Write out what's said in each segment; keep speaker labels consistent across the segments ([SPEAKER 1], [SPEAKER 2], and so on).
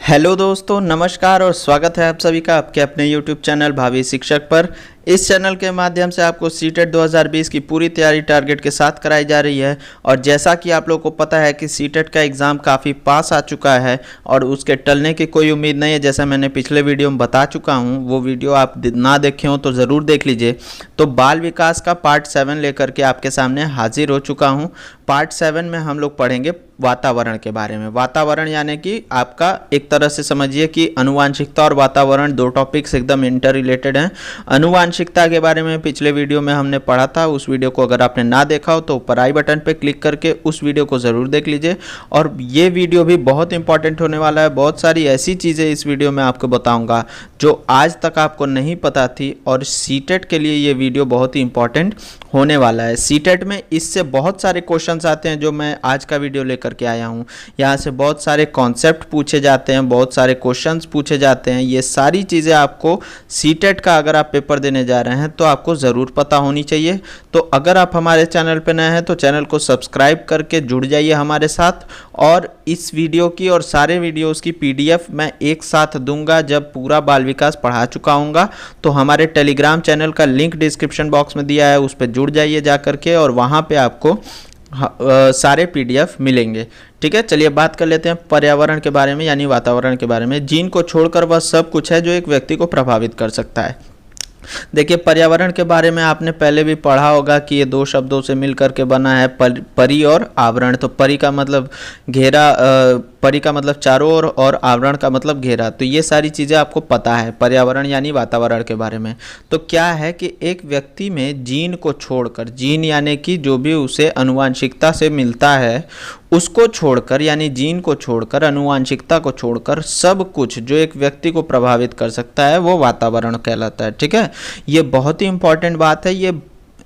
[SPEAKER 1] Hello दोस्तों, नमस्कार और स्वागत है आप सभी का आपके अपने यूट्यूब चैनल भावी शिक्षक पर। इस चैनल के माध्यम से आपको सीटेट 2020 की पूरी तैयारी टारगेट के साथ कराई जा रही है। और जैसा कि आप लोगों को पता है कि सीटेट का एग्ज़ाम काफ़ी पास आ चुका है और उसके टलने की कोई उम्मीद नहीं है। जैसा मैंने पिछले वीडियो में बता चुका हूं, वो वीडियो आप ना देखे हो तो ज़रूर देख लीजिए। तो बाल विकास का पार्ट 7 लेकर के आपके सामने हाजिर हो चुका हूँ। पार्ट 7 में हम लोग पढ़ेंगे वातावरण के बारे में। वातावरण यानी कि आपका एक तरह से समझिए कि आनुवांशिकता और वातावरण दो टॉपिक्स एकदम इंटर रिलेटेड हैं। आनुवांशिकता के बारे में पिछले वीडियो में हमने पढ़ा था, उस वीडियो को अगर आपने ना देखा हो तो ऊपर आई बटन पे क्लिक करके उस वीडियो को ज़रूर देख लीजिए। और ये वीडियो भी बहुत इंपॉर्टेंट होने वाला है। बहुत सारी ऐसी चीज़ें इस वीडियो में आपको बताऊँगा जो आज तक आपको नहीं पता थी, और सीटेट के लिए ये वीडियो बहुत ही इंपॉर्टेंट होने वाला है। सीटेट में इससे बहुत सारे क्वेश्चंस आते हैं जो मैं आज का वीडियो लेकर के आया हूँ। यहाँ से बहुत सारे कॉन्सेप्ट पूछे जाते हैं, बहुत सारे क्वेश्चंस पूछे जाते हैं। ये सारी चीज़ें आपको सीटेट का अगर आप पेपर देने जा रहे हैं तो आपको ज़रूर पता होनी चाहिए। तो अगर आप हमारे चैनल पर नए हैं तो चैनल को सब्सक्राइब करके जुड़ जाइए हमारे साथ। और इस वीडियो की और सारे वीडियोज़ की PDF मैं एक साथ दूंगा जब पूरा बाल विकास पढ़ा चुका हूँगा। तो हमारे टेलीग्राम चैनल का लिंक डिस्क्रिप्शन बॉक्स में दिया है, उस पर जुड़ जाइए जा करके, और वहाँ पे आपको सारे PDF मिलेंगे। ठीक है, चलिए बात कर लेते हैं पर्यावरण के बारे में, यानी वातावरण के बारे में। जीन को छोड़कर वह सब कुछ है जो एक व्यक्ति को प्रभावित कर सकता है। देखिए, पर्यावरण के बारे में आपने पहले भी पढ़ा होगा कि ये दो शब्दों से मिलकर के बना है, परि और आवरण। तो परि का मतलब घेरा, परि का मतलब चारों ओर, और आवरण का मतलब घेरा। तो ये सारी चीज़ें आपको पता है पर्यावरण यानी वातावरण के बारे में। तो क्या है कि एक व्यक्ति में जीन को छोड़कर, जीन यानी कि जो भी उसे आनुवांशिकता से मिलता है उसको छोड़कर, यानी जीन को छोड़कर, आनुवांशिकता को छोड़कर सब कुछ जो एक व्यक्ति को प्रभावित कर सकता है वो वातावरण कहलाता है। ठीक है, ये बहुत ही इंपॉर्टेंट बात है। ये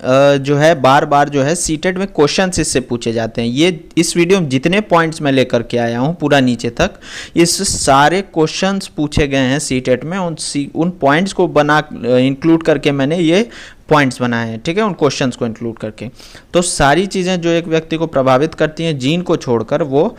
[SPEAKER 1] जो है बार बार जो है सीटेट में क्वेश्चंस इससे पूछे जाते हैं। ये इस वीडियो में जितने पॉइंट्स मैं लेकर के आया हूँ पूरा नीचे तक, इस सारे क्वेश्चंस पूछे गए हैं सीटेट में। उन पॉइंट्स को बना इंक्लूड करके मैंने ये पॉइंट्स बनाए हैं। ठीक है, उन क्वेश्चंस को इंक्लूड करके। तो सारी चीज़ें जो एक व्यक्ति को प्रभावित करती हैं जीन को छोड़कर, वो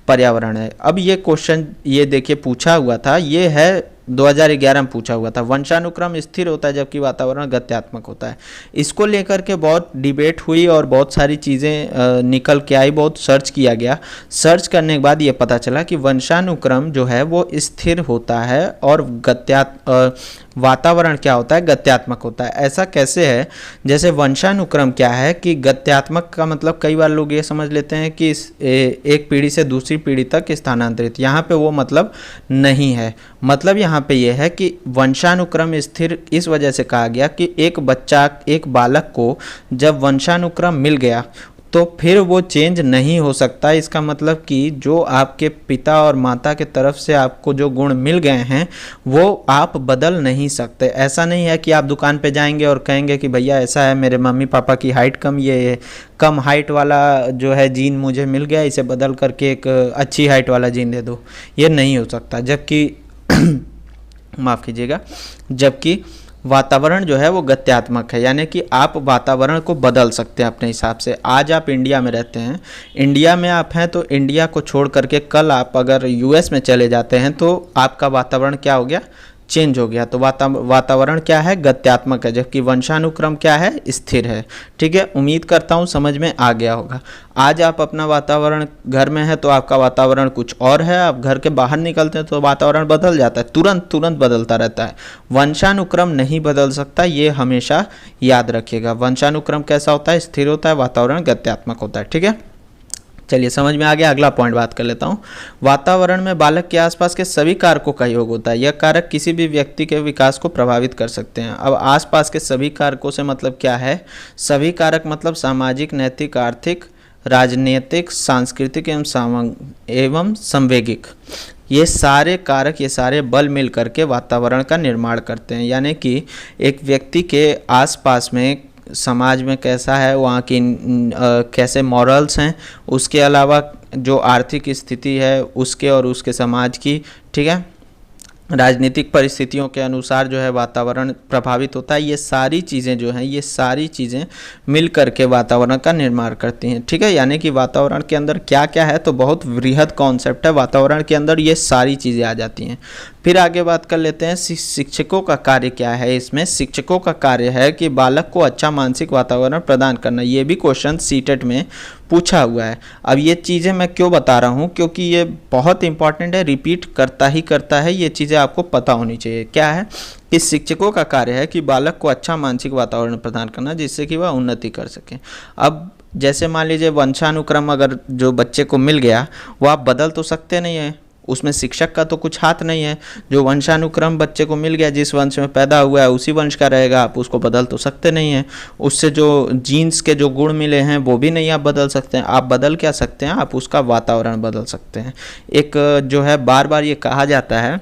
[SPEAKER 1] पर्यावरण है। अब ये क्वेश्चन ये देखिए पूछा हुआ था, ये है 2011 में पूछा हुआ था। वंशानुक्रम स्थिर होता है जबकि वातावरण गत्यात्मक होता है। इसको लेकर के बहुत डिबेट हुई और बहुत सारी चीज़ें निकल के आई, बहुत सर्च किया गया। सर्च करने के बाद ये पता चला कि वंशानुक्रम जो है वो स्थिर होता है और वातावरण क्या होता है, गत्यात्मक होता है। ऐसा कैसे है? जैसे वंशानुक्रम क्या है कि गत्यात्मक का मतलब कई बार लोग ये समझ लेते हैं कि एक पीढ़ी से दूसरी पीढ़ी तक स्थानांतरित, यहाँ पे वो मतलब नहीं है। मतलब यहाँ पे ये है कि वंशानुक्रम स्थिर इस वजह से कहा गया कि एक बच्चा, एक बालक को जब वंशानुक्रम मिल गया तो फिर वो चेंज नहीं हो सकता। इसका मतलब कि जो आपके पिता और माता के तरफ से आपको जो गुण मिल गए हैं वो आप बदल नहीं सकते। ऐसा नहीं है कि आप दुकान पे जाएंगे और कहेंगे कि भैया ऐसा है, मेरे मम्मी पापा की हाइट कम, ये कम हाइट वाला जो है जीन मुझे मिल गया, इसे बदल करके एक अच्छी हाइट वाला जीन दे दो। ये नहीं हो सकता। जबकि माफ़ कीजिएगा, जबकि वातावरण जो है वो गत्यात्मक है, यानी कि आप वातावरण को बदल सकते हैं अपने हिसाब से। आज आप इंडिया में रहते हैं, इंडिया में आप हैं, तो इंडिया को छोड़ करके कल आप अगर US में चले जाते हैं तो आपका वातावरण क्या हो गया, चेंज हो गया। तो वातावरण क्या है, गत्यात्मक है, जबकि वंशानुक्रम क्या है, स्थिर है। ठीक है, उम्मीद करता हूँ समझ में आ गया होगा। आज आप अपना वातावरण, घर में है तो आपका वातावरण कुछ और है, आप घर के बाहर निकलते हैं तो वातावरण बदल जाता है, तुरंत बदलता रहता है। वंशानुक्रम नहीं बदल सकता, ये हमेशा याद रखिएगा। वंशानुक्रम कैसा होता है, स्थिर होता है, वातावरण गत्यात्मक होता है। ठीक है, चलिए समझ में आ गया। अगला पॉइंट बात कर लेता हूँ। वातावरण में बालक के आसपास के सभी कारकों का योग होता है। यह कारक किसी भी व्यक्ति के विकास को प्रभावित कर सकते हैं। अब आसपास के सभी कारकों से मतलब क्या है? सभी कारक मतलब सामाजिक, नैतिक, आर्थिक, राजनीतिक, सांस्कृतिक एवं संवेगिक। ये सारे कारक, ये सारे बल मिल करके वातावरण का निर्माण करते हैं। यानी कि एक व्यक्ति के आसपास में, समाज में कैसा है, वहाँ की कैसे मॉरल्स हैं, उसके अलावा जो आर्थिक स्थिति है उसके और उसके समाज की, ठीक है, राजनीतिक परिस्थितियों के अनुसार जो है वातावरण प्रभावित होता है। ये सारी चीज़ें जो हैं, ये सारी चीज़ें मिल करके वातावरण का निर्माण करती हैं, ठीक है। यानी कि वातावरण के अंदर क्या क्या है, तो बहुत वृहद कॉन्सेप्ट है। वातावरण के अंदर ये सारी चीज़ें आ जाती हैं। फिर आगे बात कर लेते हैं शिक्षकों का कार्य क्या है। इसमें शिक्षकों का कार्य है कि बालक को अच्छा मानसिक वातावरण प्रदान करना। ये भी क्वेश्चन सीटेट में पूछा हुआ है। अब ये चीज़ें मैं क्यों बता रहा हूँ, क्योंकि ये बहुत इंपॉर्टेंट है, रिपीट करता ही करता है। ये चीज़ें आपको पता होनी चाहिए। क्या है कि शिक्षकों का कार्य है कि बालक को अच्छा मानसिक वातावरण प्रदान करना, जिससे कि वह उन्नति कर सके। अब जैसे मान लीजिए वंशानुक्रम अगर जो बच्चे को मिल गया, वो आप बदल तो सकते नहीं हैं, उसमें शिक्षक का तो कुछ हाथ नहीं है। जो वंशानुक्रम बच्चे को मिल गया, जिस वंश में पैदा हुआ है उसी वंश का रहेगा, आप उसको बदल तो सकते नहीं हैं। उससे जो जीन्स के जो गुण मिले हैं वो भी नहीं आप बदल सकते हैं। आप बदल क्या सकते हैं, आप उसका वातावरण बदल सकते हैं। एक जो है बार बार ये कहा जाता है,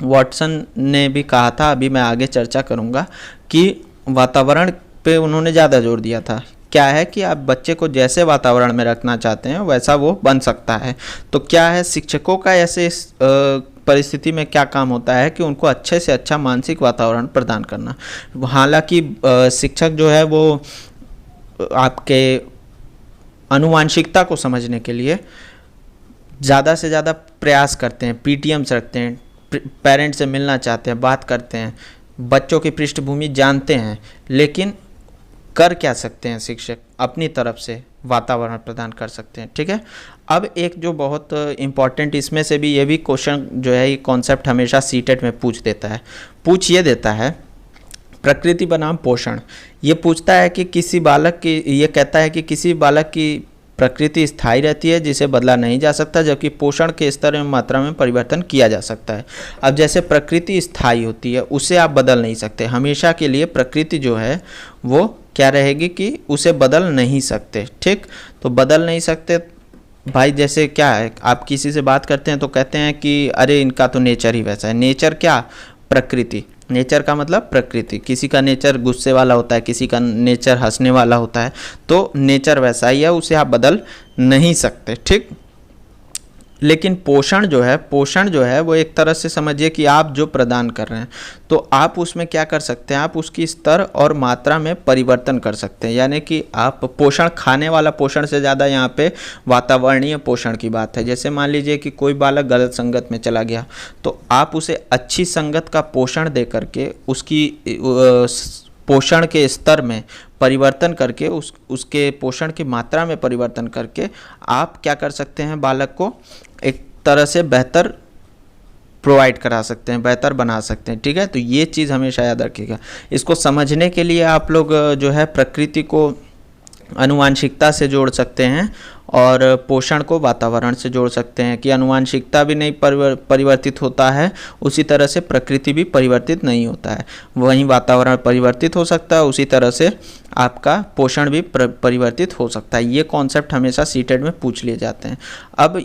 [SPEAKER 1] वॉटसन ने भी कहा था, अभी मैं आगे चर्चा करूँगा, कि वातावरण पे उन्होंने ज़्यादा जोर दिया था। क्या है कि आप बच्चे को जैसे वातावरण में रखना चाहते हैं वैसा वो बन सकता है। तो क्या है, शिक्षकों का ऐसे परिस्थिति में क्या काम होता है कि उनको अच्छे से अच्छा मानसिक वातावरण प्रदान करना। हालांकि शिक्षक जो है वो आपके आनुवांशिकता को समझने के लिए ज़्यादा से ज़्यादा प्रयास करते हैं, पीटीएम्स रखते हैं, पेरेंट्स से मिलना चाहते हैं, बात करते हैं, बच्चों की पृष्ठभूमि जानते हैं, लेकिन कर क्या सकते हैं शिक्षक, अपनी तरफ से वातावरण प्रदान कर सकते हैं, ठीक है। अब एक जो बहुत इम्पॉर्टेंट, इसमें से भी ये भी क्वेश्चन जो है, ये कॉन्सेप्ट हमेशा सीटेट में पूछ ये देता है, प्रकृति बनाम पोषण। ये पूछता है कि किसी बालक की, ये कहता है कि किसी बालक की प्रकृति स्थायी रहती है जिसे बदला नहीं जा सकता, जबकि पोषण के स्तर में मात्रा में परिवर्तन किया जा सकता है। अब जैसे प्रकृति स्थायी होती है, उसे आप बदल नहीं सकते, हमेशा के लिए प्रकृति जो है वो क्या रहेगी कि उसे बदल नहीं सकते, ठीक। तो बदल नहीं सकते भाई, जैसे क्या है, आप किसी से बात करते हैं तो कहते हैं कि अरे इनका तो नेचर ही वैसा है। नेचर क्या, प्रकृति। नेचर का मतलब प्रकृति। किसी का नेचर गुस्से वाला होता है, किसी का नेचर हंसने वाला होता है, तो नेचर वैसा ही है, उसे आप बदल नहीं सकते, ठीक। लेकिन पोषण जो है वो एक तरह से समझिए कि आप जो प्रदान कर रहे हैं, तो आप उसमें क्या कर सकते हैं, आप उसकी स्तर और मात्रा में परिवर्तन कर सकते हैं। यानी कि आप पोषण, खाने वाला पोषण से ज़्यादा यहाँ पे वातावरणीय पोषण की बात है। जैसे मान लीजिए कि कोई बालक गलत संगत में चला गया, तो आप उसे अच्छी संगत का पोषण दे करके उसकी पोषण के स्तर में परिवर्तन करके, उसके पोषण की मात्रा में परिवर्तन करके आप क्या कर सकते हैं, बालक को एक तरह से बेहतर प्रोवाइड करा सकते हैं, बेहतर बना सकते हैं, ठीक है। तो ये चीज़ हमेशा याद रखिएगा। इसको समझने के लिए आप लोग जो है प्रकृति को आनुवांशिकता से जोड़ सकते हैं और पोषण को वातावरण से जोड़ सकते हैं कि आनुवांशिकता भी नहीं परिवर्तित होता है, उसी तरह से प्रकृति भी परिवर्तित नहीं होता है। वहीं वातावरण परिवर्तित हो सकता है, उसी तरह से आपका पोषण भी परिवर्तित हो सकता है। ये कॉन्सेप्ट हमेशा सीटेट में पूछ लिए जाते हैं। अब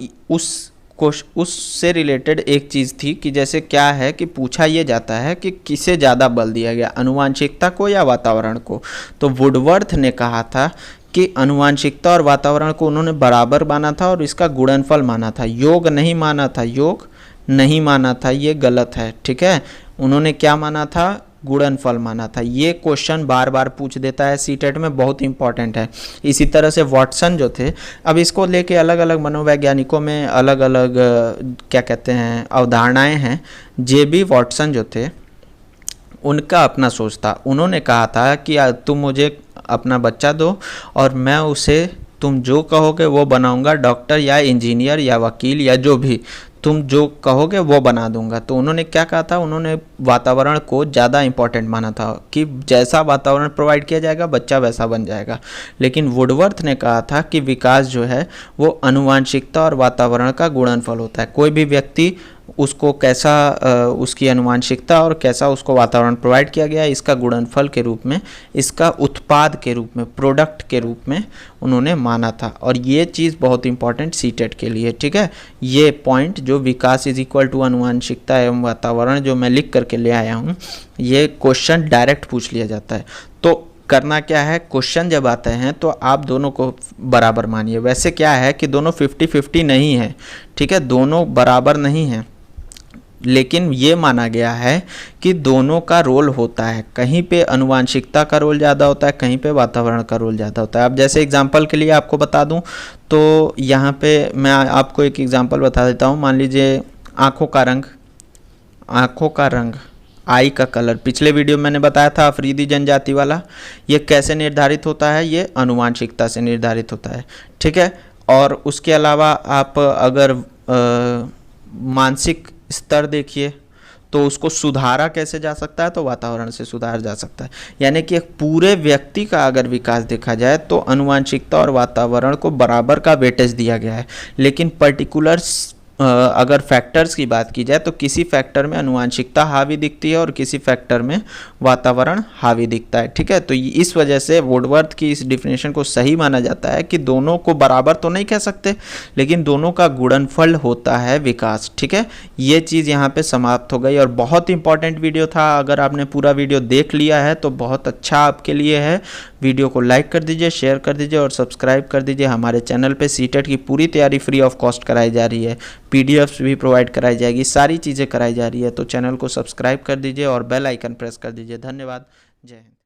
[SPEAKER 1] उससे रिलेटेड एक चीज़ थी कि जैसे क्या है कि पूछा ये जाता है कि किसे ज़्यादा बल दिया गया, आनुवांशिकता को या वातावरण को। तो वुडवर्थ ने कहा था कि आनुवांशिकता और वातावरण को उन्होंने बराबर माना था और इसका गुणनफल माना था, योग नहीं माना था, ये गलत है, ठीक है। उन्होंने क्या माना था, गुणनफल माना था। ये क्वेश्चन बार बार पूछ देता है सीटेट में, बहुत इंपॉर्टेंट है। इसी तरह से वॉटसन जो थे, अब इसको लेके अलग अलग मनोवैज्ञानिकों में अलग अलग क्या कहते हैं अवधारणाएं हैं। जेबी वॉटसन जो थे, उनका अपना सोच था। उन्होंने कहा था कि तुम मुझे अपना बच्चा दो और मैं उसे तुम जो कहोगे वो बनाऊंगा, डॉक्टर या इंजीनियर या वकील या जो भी तुम जो कहोगे वो बना दूंगा। तो उन्होंने क्या कहा था, उन्होंने वातावरण को ज़्यादा इंपॉर्टेंट माना था कि जैसा वातावरण प्रोवाइड किया जाएगा बच्चा वैसा बन जाएगा। लेकिन वुडवर्थ ने कहा था कि विकास जो है वो आनुवांशिकता और वातावरण का गुणनफल होता है। कोई भी व्यक्ति उसको कैसा उसकी आनुवांशिकता और कैसा उसको वातावरण प्रोवाइड किया गया, इसका गुणनफल के रूप में, इसका उत्पाद के रूप में, प्रोडक्ट के रूप में उन्होंने माना था। और ये चीज़ बहुत इंपॉर्टेंट सीटेट के लिए, ठीक है। ये पॉइंट जो विकास इज इक्वल टू आनुवांशिकता एवं वातावरण जो मैं लिख करके ले आया हूँ, ये क्वेश्चन डायरेक्ट पूछ लिया जाता है। तो करना क्या है, क्वेश्चन जब आते हैं तो आप दोनों को बराबर मानिए। वैसे क्या है कि दोनों 50-50 नहीं है, ठीक है, दोनों बराबर नहीं हैं। लेकिन ये माना गया है कि दोनों का रोल होता है, कहीं पे आनुवांशिकता का रोल ज़्यादा होता है, कहीं पे वातावरण का रोल ज़्यादा होता है। अब जैसे एग्जांपल के लिए आपको बता दूं तो यहाँ पे मैं आपको एक एग्जांपल बता देता हूँ। मान लीजिए आँखों का रंग, आई का कलर, पिछले वीडियो में मैंने बताया था अफरीदी जनजाति वाला, ये कैसे निर्धारित होता है, ये आनुवांशिकता से निर्धारित होता है, ठीक है। और उसके अलावा आप अगर मानसिक स्तर देखिए तो उसको सुधारा कैसे जा सकता है, तो वातावरण से सुधार जा सकता है। यानी कि एक पूरे व्यक्ति का अगर विकास देखा जाए तो आनुवांशिकता और वातावरण को बराबर का वेटेज दिया गया है। लेकिन पर्टिकुलर अगर फैक्टर्स की बात की जाए तो किसी फैक्टर में आनुवांशिकता हावी दिखती है और किसी फैक्टर में वातावरण हावी दिखता है, ठीक है। तो इस वजह से वुडवर्थ की इस डिफिनेशन को सही माना जाता है कि दोनों को बराबर तो नहीं कह सकते, लेकिन दोनों का गुणनफल होता है विकास, ठीक है। ये चीज़ यहाँ पे समाप्त हो गई और बहुत इंपॉर्टेंट वीडियो था। अगर आपने पूरा वीडियो देख लिया है तो बहुत अच्छा आपके लिए है। वीडियो को लाइक कर दीजिए, शेयर कर दीजिए और सब्सक्राइब कर दीजिए। हमारे चैनल पे सीटेट की पूरी तैयारी फ्री ऑफ कॉस्ट कराई जा रही है, पीडीएफ्स भी प्रोवाइड कराई जाएगी, सारी चीज़ें कराई जा रही है। तो चैनल को सब्सक्राइब कर दीजिए और बेल आइकन प्रेस कर दीजिए। धन्यवाद। जय हिंद।